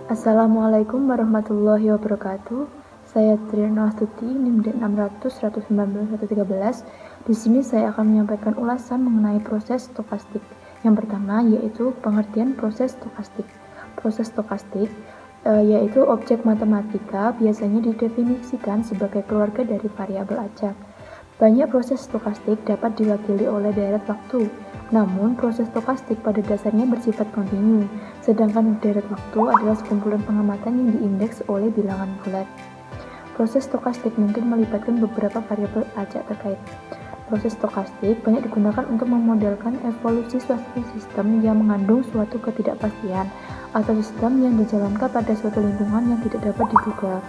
Assalamualaikum warahmatullahi wabarakatuh. Saya Triana Astuti, NIM D600-119-113. Di sini saya akan menyampaikan ulasan mengenai proses stokastik. Yang pertama yaitu pengertian proses stokastik. Proses stokastik yaitu objek matematika biasanya didefinisikan sebagai keluarga dari variabel acak. Banyak proses stokastik dapat diwakili oleh deret waktu. Namun, proses stokastik pada dasarnya bersifat kontinu, sedangkan deret waktu adalah sekumpulan pengamatan yang diindeks oleh bilangan bulat. Proses stokastik mungkin melibatkan beberapa variabel acak terkait. Proses stokastik banyak digunakan untuk memodelkan evolusi suatu sistem yang mengandung suatu ketidakpastian atau sistem yang dijalankan pada suatu lingkungan yang tidak dapat diduga,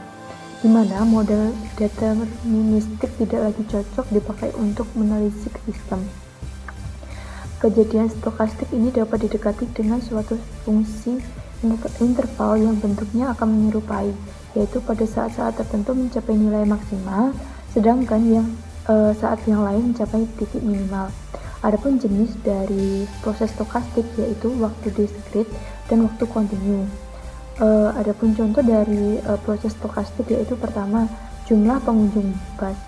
di mana model deterministik tidak lagi cocok dipakai untuk menelisik sistem. Kejadian stokastik ini dapat didekati dengan suatu fungsi interval yang bentuknya akan menyerupai, yaitu pada saat-saat tertentu mencapai nilai maksimal, sedangkan saat yang lain mencapai titik minimal. Adapun jenis dari proses stokastik yaitu waktu diskrit dan waktu kontinu. Adapun contoh dari proses stokastik yaitu pertama, jumlah pengunjung bus.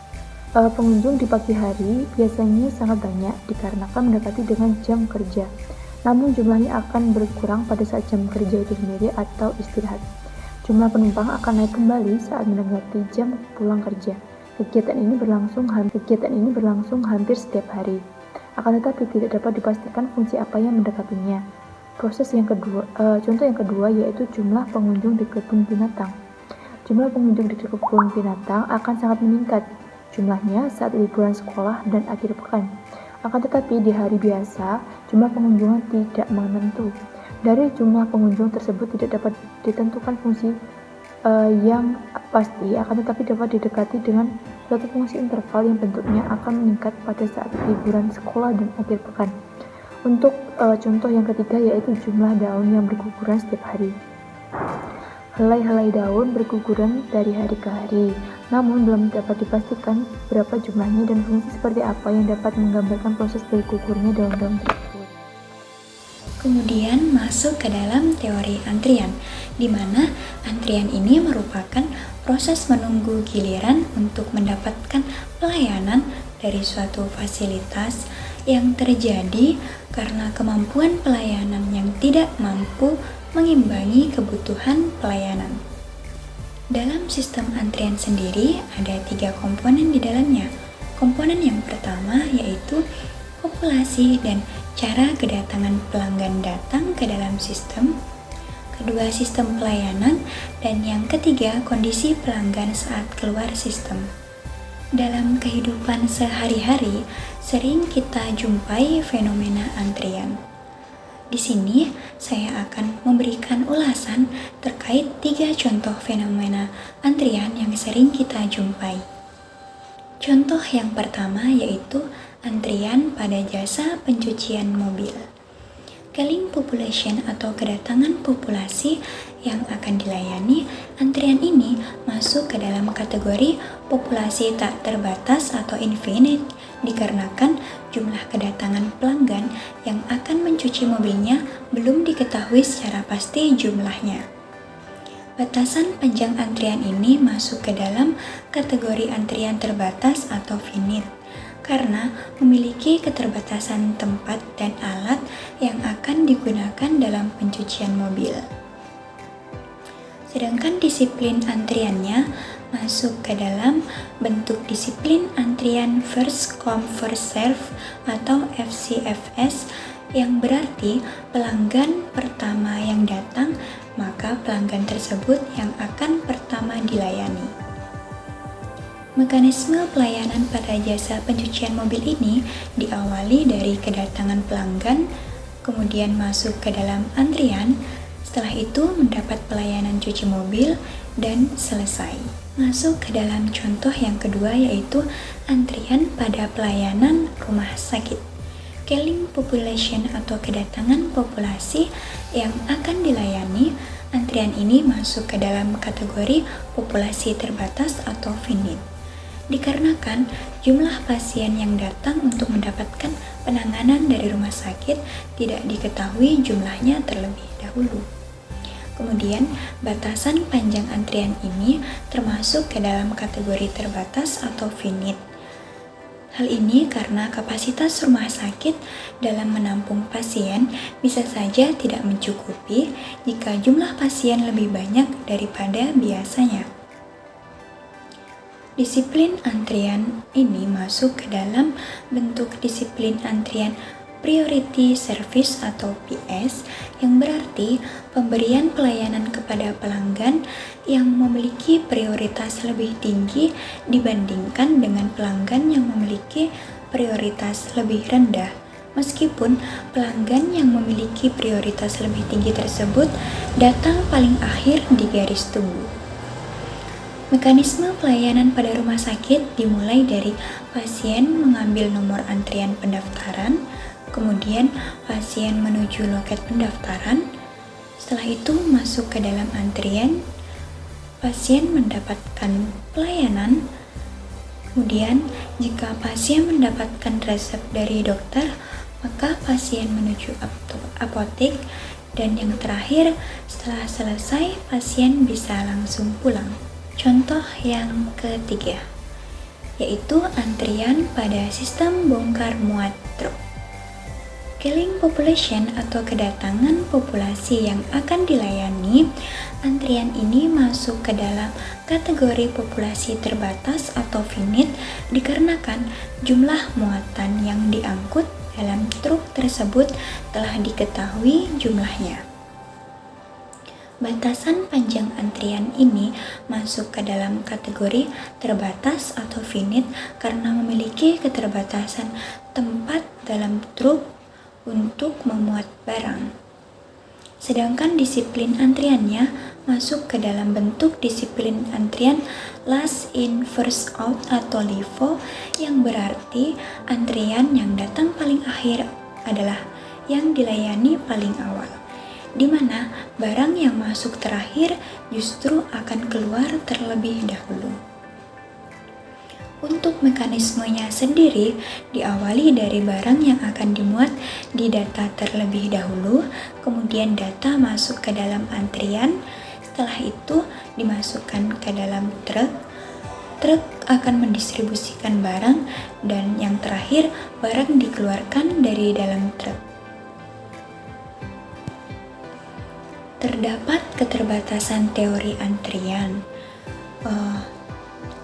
Pengunjung di pagi hari biasanya sangat banyak dikarenakan mendekati dengan jam kerja. Namun jumlahnya akan berkurang pada saat jam kerja itu sendiri atau istirahat. Jumlah penumpang akan naik kembali saat mendekati jam pulang kerja. Kegiatan ini berlangsung hampir setiap hari. Akan tetapi tidak dapat dipastikan fungsi apa yang mendekatinya. Contoh yang kedua yaitu jumlah pengunjung di kebun binatang. Jumlah pengunjung di kebun binatang akan sangat meningkat jumlahnya saat liburan sekolah dan akhir pekan. Akan tetapi di hari biasa, jumlah pengunjung tidak menentu. Dari jumlah pengunjung tersebut tidak dapat ditentukan fungsi yang pasti, akan tetapi dapat didekati dengan suatu fungsi interval yang bentuknya akan meningkat pada saat liburan sekolah dan akhir pekan. Untuk contoh yang ketiga yaitu jumlah daun yang berguguran setiap hari. Helai-helai daun berguguran dari hari ke hari, namun belum dapat dipastikan berapa jumlahnya dan fungsi seperti apa yang dapat menggambarkan proses bergugurnya daun-daun tersebut. Kemudian masuk ke dalam teori antrian, di mana antrian ini merupakan proses menunggu giliran untuk mendapatkan pelayanan dari suatu fasilitas yang terjadi karena kemampuan pelayanan yang tidak mampu mengimbangi kebutuhan pelayanan. Dalam sistem antrian sendiri ada 3 komponen di dalamnya. Komponen yang pertama yaitu populasi dan cara kedatangan pelanggan datang ke dalam sistem. Kedua, sistem pelayanan, dan yang ketiga, kondisi pelanggan saat keluar sistem. Dalam kehidupan sehari-hari, sering kita jumpai fenomena antrian. Di sini, saya akan memberikan ulasan terkait 3 contoh fenomena antrian yang sering kita jumpai. Contoh yang pertama yaitu antrian pada jasa pencucian mobil. Calling population atau kedatangan populasi yang akan dilayani, antrian ini masuk ke dalam kategori populasi tak terbatas atau infinite dikarenakan jumlah kedatangan pelanggan yang akan mencuci mobilnya belum diketahui secara pasti jumlahnya. Batasan panjang antrian ini masuk ke dalam kategori antrian terbatas atau finite karena memiliki keterbatasan tempat dan alat yang akan digunakan dalam pencucian mobil. Sedangkan disiplin antriannya masuk ke dalam bentuk disiplin antrian first come first serve atau FCFS, yang berarti pelanggan pertama yang datang maka pelanggan tersebut yang akan pertama dilayani. Mekanisme pelayanan pada jasa pencucian mobil ini diawali dari kedatangan pelanggan, kemudian masuk ke dalam antrian, setelah itu mendapat pelayanan cuci mobil, dan selesai. Masuk ke dalam contoh yang kedua yaitu antrian pada pelayanan rumah sakit. Calling population atau kedatangan populasi yang akan dilayani, antrian ini masuk ke dalam kategori populasi terbatas atau finite. Dikarenakan jumlah pasien yang datang untuk mendapatkan penanganan dari rumah sakit tidak diketahui jumlahnya terlebih dahulu. Kemudian, batasan panjang antrian ini termasuk ke dalam kategori terbatas atau finite. Hal ini karena kapasitas rumah sakit dalam menampung pasien bisa saja tidak mencukupi jika jumlah pasien lebih banyak daripada biasanya. Disiplin antrian ini masuk ke dalam bentuk disiplin antrian Priority Service atau PS, yang berarti pemberian pelayanan kepada pelanggan yang memiliki prioritas lebih tinggi dibandingkan dengan pelanggan yang memiliki prioritas lebih rendah. Meskipun pelanggan yang memiliki prioritas lebih tinggi tersebut datang paling akhir di garis tunggu. Mekanisme pelayanan pada rumah sakit dimulai dari pasien mengambil nomor antrian pendaftaran, kemudian pasien menuju loket pendaftaran. Setelah itu masuk ke dalam antrian, pasien mendapatkan pelayanan. Kemudian jika pasien mendapatkan resep dari dokter, maka pasien menuju apotek. Dan yang terakhir, setelah selesai, pasien bisa langsung pulang. Contoh yang ketiga, yaitu antrian pada sistem bongkar muat truk. Scaling population atau kedatangan populasi yang akan dilayani, antrian ini masuk ke dalam kategori populasi terbatas atau finite dikarenakan jumlah muatan yang diangkut dalam truk tersebut telah diketahui jumlahnya. Batasan panjang antrian ini masuk ke dalam kategori terbatas atau finite karena memiliki keterbatasan tempat dalam truk untuk memuat barang. Sedangkan disiplin antriannya masuk ke dalam bentuk disiplin antrian last in first out atau LIFO, yang berarti antrian yang datang paling akhir adalah yang dilayani paling awal, di mana barang yang masuk terakhir justru akan keluar terlebih dahulu. Untuk mekanismenya sendiri diawali dari barang yang akan dimuat di data terlebih dahulu, kemudian data masuk ke dalam antrian, setelah itu dimasukkan ke dalam truk. Truk akan mendistribusikan barang, dan yang terakhir barang dikeluarkan dari dalam truk. Terdapat keterbatasan teori antrian.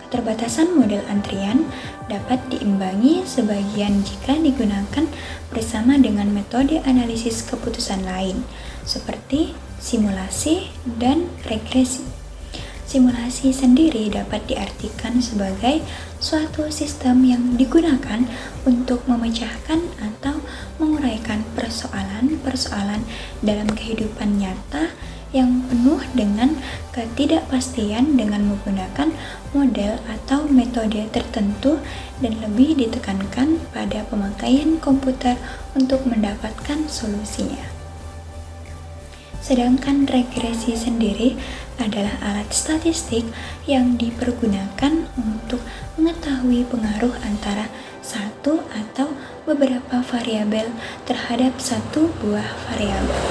Keterbatasan model antrian dapat diimbangi sebagian jika digunakan bersama dengan metode analisis keputusan lain, seperti simulasi dan regresi. Simulasi sendiri dapat diartikan sebagai suatu sistem yang digunakan untuk memecahkan atau menguraikan persoalan-persoalan dalam kehidupan nyata yang penuh dengan ketidakpastian dengan menggunakan model atau metode tertentu, dan lebih ditekankan pada pemakaian komputer untuk mendapatkan solusinya. Sedangkan regresi sendiri adalah alat statistik yang dipergunakan untuk mengetahui pengaruh antara satu atau beberapa variabel terhadap satu buah variabel.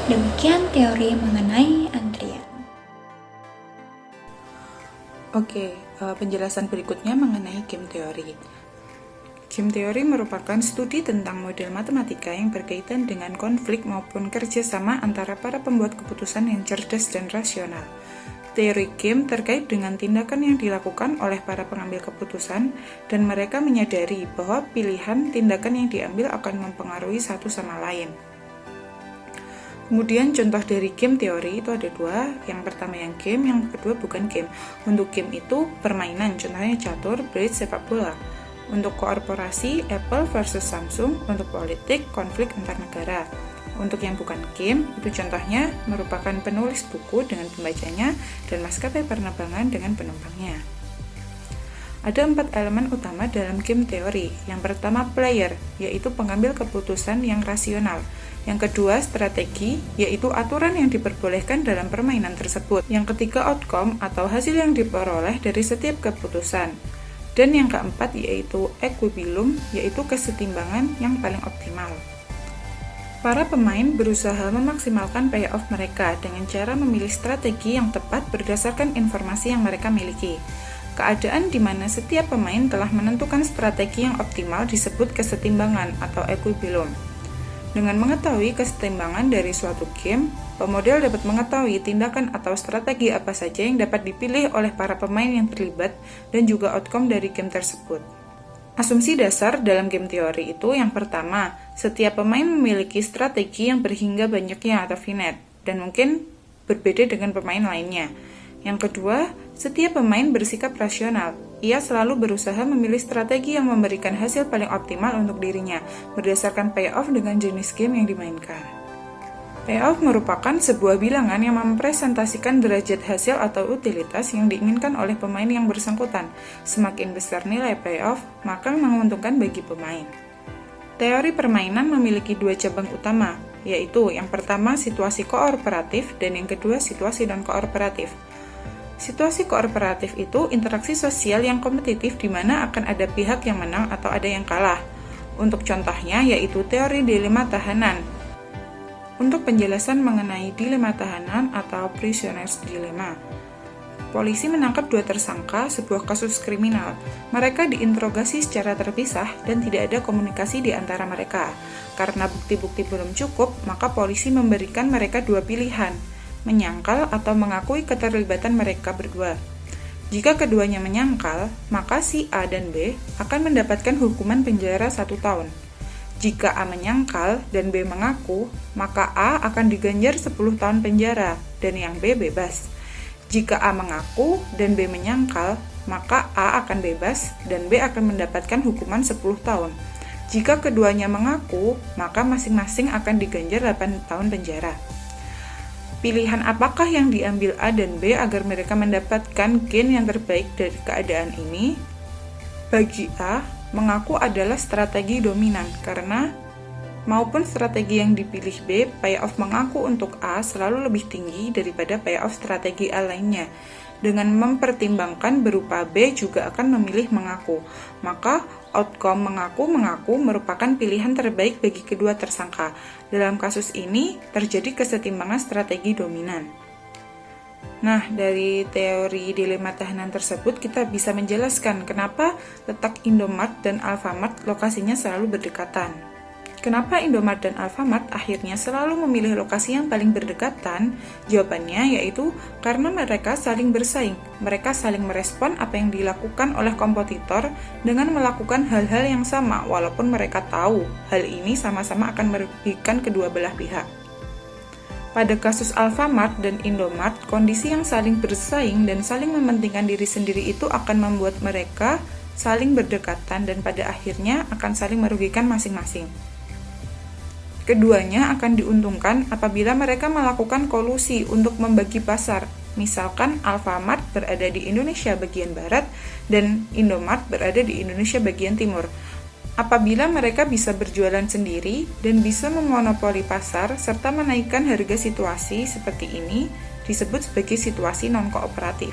Demikian teori mengenai antrian. Oke, penjelasan berikutnya mengenai game teori. Game teori merupakan studi tentang model matematika yang berkaitan dengan konflik maupun kerjasama antara para pembuat keputusan yang cerdas dan rasional. Teori game terkait dengan tindakan yang dilakukan oleh para pengambil keputusan, dan mereka menyadari bahwa pilihan tindakan yang diambil akan mempengaruhi satu sama lain. Kemudian contoh dari game teori itu ada dua. Yang pertama yang game, yang kedua bukan game. Untuk game itu permainan, contohnya catur, bridge, sepak bola. Untuk korporasi, Apple versus Samsung. Untuk politik, konflik antar negara. Untuk yang bukan game, itu contohnya merupakan penulis buku dengan pembacanya dan maskapai penerbangan dengan penumpangnya. Ada 4 elemen utama dalam game teori. Yang pertama player, yaitu pengambil keputusan yang rasional. Yang kedua strategi, yaitu aturan yang diperbolehkan dalam permainan tersebut. Yang ketiga outcome atau hasil yang diperoleh dari setiap keputusan. Dan yang keempat yaitu equilibrium, yaitu kesetimbangan yang paling optimal. Para pemain berusaha memaksimalkan payoff mereka dengan cara memilih strategi yang tepat berdasarkan informasi yang mereka miliki. Keadaan di mana setiap pemain telah menentukan strategi yang optimal disebut kesetimbangan atau equilibrium. Dengan mengetahui kesetimbangan dari suatu game, pemodel dapat mengetahui tindakan atau strategi apa saja yang dapat dipilih oleh para pemain yang terlibat dan juga outcome dari game tersebut. Asumsi dasar dalam game teori itu yang pertama, setiap pemain memiliki strategi yang berhingga banyaknya atau finite, dan mungkin berbeda dengan pemain lainnya. Yang kedua, setiap pemain bersikap rasional. Ia selalu berusaha memilih strategi yang memberikan hasil paling optimal untuk dirinya, berdasarkan payoff dengan jenis game yang dimainkan. Payoff merupakan sebuah bilangan yang mempresentasikan derajat hasil atau utilitas yang diinginkan oleh pemain yang bersangkutan. Semakin besar nilai payoff, maka menguntungkan bagi pemain. Teori permainan memiliki dua cabang utama, yaitu yang pertama situasi kooperatif dan yang kedua situasi non-kooperatif. Situasi kooperatif itu interaksi sosial yang kompetitif di mana akan ada pihak yang menang atau ada yang kalah. Untuk contohnya yaitu teori dilema tahanan. Untuk penjelasan mengenai dilema tahanan atau prisoner's dilemma, polisi menangkap dua tersangka sebuah kasus kriminal. Mereka diinterogasi secara terpisah dan tidak ada komunikasi di antara mereka. Karena bukti-bukti belum cukup, maka polisi memberikan mereka dua pilihan, menyangkal atau mengakui keterlibatan mereka berdua. Jika keduanya menyangkal, maka si A dan B akan mendapatkan hukuman penjara 1 tahun. Jika A menyangkal dan B mengaku, maka A akan diganjar 10 tahun penjara dan yang B bebas. Jika A mengaku dan B menyangkal, maka A akan bebas dan B akan mendapatkan hukuman 10 tahun. Jika keduanya mengaku, maka masing-masing akan diganjar 8 tahun penjara. Pilihan apakah yang diambil A dan B agar mereka mendapatkan gain yang terbaik dari keadaan ini? Bagi A, mengaku adalah strategi dominan karena maupun strategi yang dipilih B, payoff mengaku untuk A selalu lebih tinggi daripada payoff strategi A lainnya. Dengan mempertimbangkan berupa B juga akan memilih mengaku, maka outcome mengaku merupakan pilihan terbaik bagi kedua tersangka. Dalam kasus ini terjadi kesetimbangan strategi dominan. Nah, dari teori dilema tahanan tersebut kita bisa menjelaskan kenapa letak Indomart dan Alfamart lokasinya selalu berdekatan. Kenapa Indomart dan Alfamart akhirnya selalu memilih lokasi yang paling berdekatan? Jawabannya yaitu karena mereka saling bersaing. Mereka saling merespon apa yang dilakukan oleh kompetitor dengan melakukan hal-hal yang sama walaupun mereka tahu hal ini sama-sama akan merugikan kedua belah pihak. Pada kasus Alfamart dan Indomart, kondisi yang saling bersaing dan saling mementingkan diri sendiri itu akan membuat mereka saling berdekatan dan pada akhirnya akan saling merugikan masing-masing. Keduanya akan diuntungkan apabila mereka melakukan kolusi untuk membagi pasar. Misalkan Alfamart berada di Indonesia bagian barat dan Indomart berada di Indonesia bagian timur. Apabila mereka bisa berjualan sendiri dan bisa memonopoli pasar serta menaikkan harga situasi seperti ini disebut sebagai situasi non-kooperatif.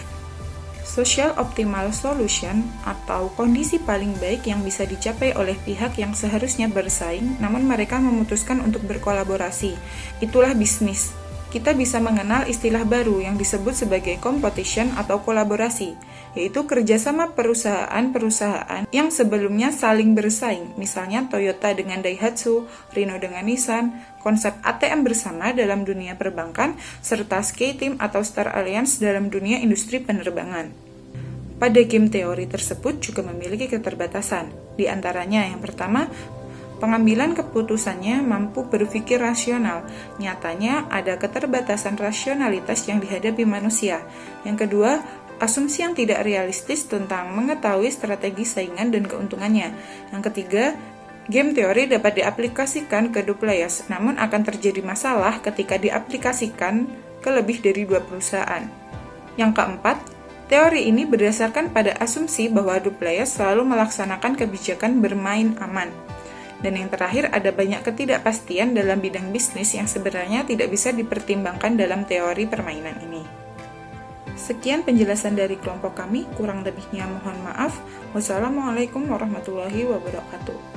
Social Optimal Solution atau kondisi paling baik yang bisa dicapai oleh pihak yang seharusnya bersaing namun mereka memutuskan untuk berkolaborasi. Itulah bisnis. Kita bisa mengenal istilah baru yang disebut sebagai competition atau kolaborasi, yaitu kerjasama perusahaan-perusahaan yang sebelumnya saling bersaing, misalnya Toyota dengan Daihatsu, Renault dengan Nissan, konsep ATM bersama dalam dunia perbankan, serta SkyTeam atau Star Alliance dalam dunia industri penerbangan. Pada game teori tersebut juga memiliki keterbatasan, di antaranya yang pertama, pengambilan keputusannya mampu berpikir rasional. Nyatanya ada keterbatasan rasionalitas yang dihadapi manusia. Yang kedua, asumsi yang tidak realistis tentang mengetahui strategi saingan dan keuntungannya. Yang ketiga, game teori dapat diaplikasikan ke players, namun akan terjadi masalah ketika diaplikasikan ke lebih dari 2 perusahaan. Yang keempat, teori ini berdasarkan pada asumsi bahwa players selalu melaksanakan kebijakan bermain aman. Dan yang terakhir, ada banyak ketidakpastian dalam bidang bisnis yang sebenarnya tidak bisa dipertimbangkan dalam teori permainan ini. Sekian penjelasan dari kelompok kami, kurang lebihnya mohon maaf. Wassalamualaikum warahmatullahi wabarakatuh.